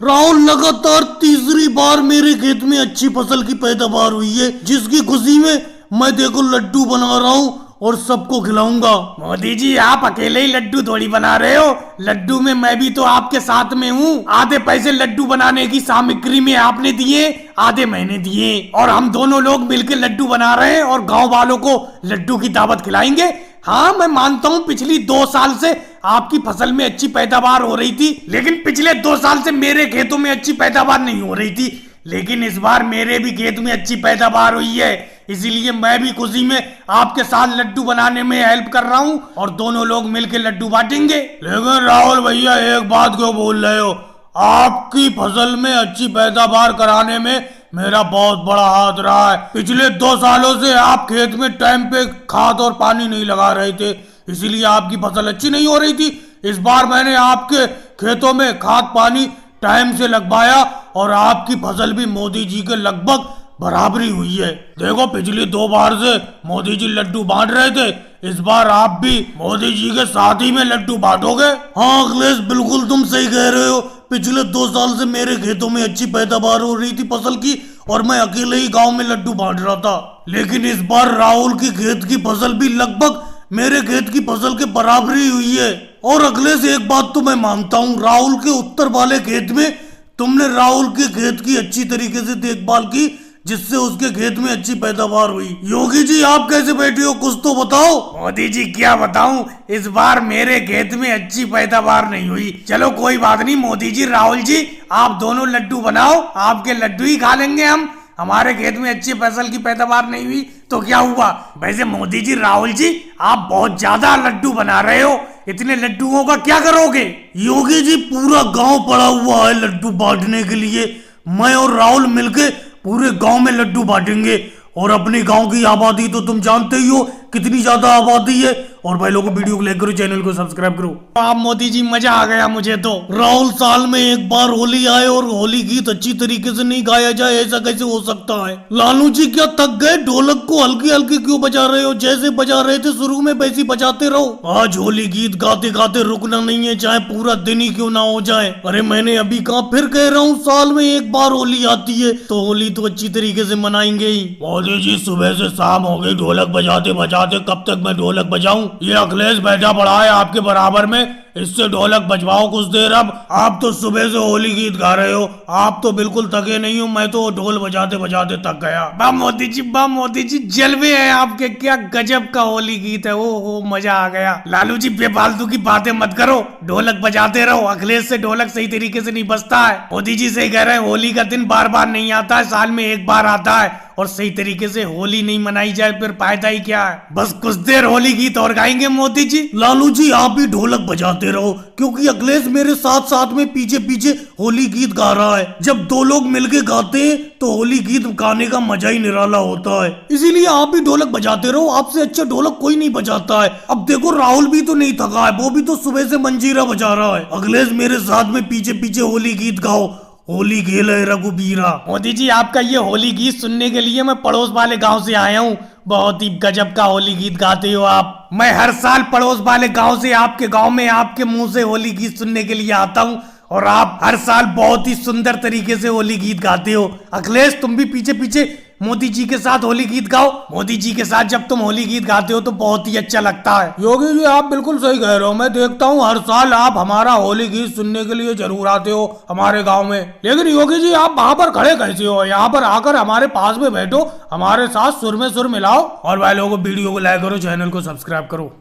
राहुल, लगातार तीसरी बार मेरे खेत में अच्छी फसल की पैदावार हुई है, जिसकी खुशी में मैं देखो लड्डू बना रहा हूँ और सबको खिलाऊंगा। मोदी जी, आप अकेले ही लड्डू थोड़ी बना रहे हो, लड्डू में मैं भी तो आपके साथ में हूँ। आधे पैसे लड्डू बनाने की सामग्री में आपने दिए, आधे मैंने दिए, और हम दोनों लोग मिलकर लड्डू बना रहे हैं और गांव वालों को लड्डू की दावत खिलाएंगे। हाँ, मैं मानता हूँ पिछली 2 साल से आपकी फसल में अच्छी पैदावार हो रही थी, लेकिन पिछले 2 साल से मेरे खेतों में अच्छी पैदावार नहीं हो रही थी। लेकिन इस बार मेरे भी खेत में अच्छी पैदावार हुई है, इसीलिए मैं भी खुशी में आपके साथ लड्डू बनाने में हेल्प कर रहा हूँ और दोनों लोग मिलकर लड्डू बांटेंगे। लेकिन राहुल भैया, एक बात क्यों बोल रहे हो? आपकी फसल में अच्छी पैदावार कराने में मेरा बहुत बड़ा हाथ रहा है। पिछले 2 सालों से आप खेत में टाइम पे खाद और पानी नहीं लगा रहे थे, इसीलिए आपकी फसल अच्छी नहीं हो रही थी। इस बार मैंने आपके खेतों में खाद पानी टाइम से लगवाया और आपकी फसल भी मोदी जी के लगभग बराबरी हुई है। देखो, पिछली 2 बार से मोदी जी लड्डू बांट रहे थे, इस बार आप भी मोदी जी के साथ ही में लड्डू बांटोगे। हाँ अखिलेश, बिल्कुल तुम सही कह रहे हो। पिछले 2 साल से मेरे खेतों में अच्छी पैदावार हो रही थी फसल की, और मैं अकेले ही गांव में लड्डू बांट रहा था। लेकिन इस बार राहुल की खेत की फसल भी लगभग मेरे खेत की फसल के बराबरी हुई है। और अखिलेश, एक बात तो मैं मानता हूँ, राहुल के उत्तर वाले खेत में तुमने राहुल के खेत की अच्छी तरीके से देखभाल की, जिससे उसके खेत में अच्छी पैदावार हुई। योगी जी, आप कैसे बैठे हो, कुछ तो बताओ। मोदी जी, क्या बताऊं, इस बार मेरे खेत में अच्छी पैदावार नहीं हुई। चलो कोई बात नहीं मोदी जी, राहुल जी, आप दोनों लड्डू बनाओ, आपके लड्डू ही खा लेंगे हम। हमारे खेत में अच्छी फसल की पैदावार नहीं हुई तो क्या हुआ? वैसे मोदी जी, राहुल जी, आप बहुत ज्यादा लड्डू बना रहे हो, इतने लड्डुओं का क्या करोगे? योगी जी, पूरा गांव पड़ा हुआ है लड्डू बांटने के लिए। मैं और राहुल मिलके पूरे गांव में लड्डू बांटेंगे। और अपने गांव की आबादी तो तुम जानते ही हो कितनी ज्यादा आबादी है। और भाई लोगों, वीडियो को लाइक करो, चैनल को सब्सक्राइब करो। आप मोदी जी, मजा आ गया मुझे तो। राहुल, साल में एक बार होली आए और होली गीत अच्छी तरीके से नहीं गाया जाए, ऐसा कैसे हो सकता है? लालू जी, क्या थक गए? ढोलक को हल्की हल्की क्यों बजा रहे हो? जैसे बजा रहे थे शुरू में वैसे बजाते रहो। आज होली गीत गाते गाते रुकना नहीं है, चाहे पूरा दिन ही क्यों ना हो जाए। अरे मैंने अभी कहा, फिर कह रहा हूँ, साल में एक बार होली आती है तो होली तो अच्छी तरीके से मनाएंगे ही। मोदी जी, सुबह से शाम हो गई ढोलक बजाते बजाते, कब तक मैं ढोलक बजाऊं? ये अखिलेश बैठा पड़ा है आपके बराबर में, इससे ढोलक बजवाओ कुछ देर। अब आप तो सुबह से होली गीत गा रहे हो, आप तो बिल्कुल थके नहीं हो, मैं तो ढोल बजाते बजाते थक गया। वाह मोदी जी, वाह मोदी जी, जलवे हैं आपके, क्या गजब का होली गीत है। ओ मजा आ गया। लालू जी, बेफालतू की बातें मत करो, ढोलक बजाते रहो। अखिलेश से ढोलक सही तरीके से नहीं बजता है। मोदी जी सही कह रहे हैं, होली का दिन बार बार नहीं आता है, साल में एक बार आता है, और सही तरीके से होली नहीं मनाई जाए फिर फायदा ही क्या है? बस कुछ देर होली गीत और गाएंगे मोदी जी। लालू जी, आप भी ढोलक बजाते रहो, क्योंकि अखिलेश मेरे साथ साथ में पीछे पीछे होली गीत गा रहा है। जब 2 लोग मिलके गाते हैं तो होली गीत गाने का मजा ही निराला होता है। इसीलिए आप भी ढोलक बजाते रहो, आपसे अच्छा ढोलक कोई नहीं बजाता है। अब देखो, राहुल भी तो नहीं थका है, वो भी तो सुबह से मंजीरा बजा रहा है। अखिलेश, मेरे साथ में पीछे पीछे होली गीत गाओ, होली खेले रघुबीरा। मोदी जी, आपका ये होली गीत सुनने के लिए मैं पड़ोस वाले गांव से आया हूँ। बहुत ही गजब का होली गीत गाते हो आप। मैं हर साल पड़ोस वाले गांव से आपके गांव में आपके मुंह से होली गीत सुनने के लिए आता हूँ, और आप हर साल बहुत ही सुंदर तरीके से होली गीत गाते हो। अखिलेश, तुम भी पीछे पीछे मोदी जी के साथ होली गीत गाओ। मोदी जी के साथ जब तुम होली गीत गाते हो तो बहुत ही अच्छा लगता है। योगी जी, आप बिल्कुल सही कह रहे हो। मैं देखता हूँ हर साल आप हमारा होली गीत सुनने के लिए जरूर आते हो हमारे गांव में। लेकिन योगी जी, आप वहाँ पर खड़े कैसे हो? यहाँ पर आकर हमारे पास में बैठो, हमारे साथ सुर में सुर मिलाओ। और भाई लोगों, वीडियो को लाइक करो, चैनल को सब्सक्राइब करो।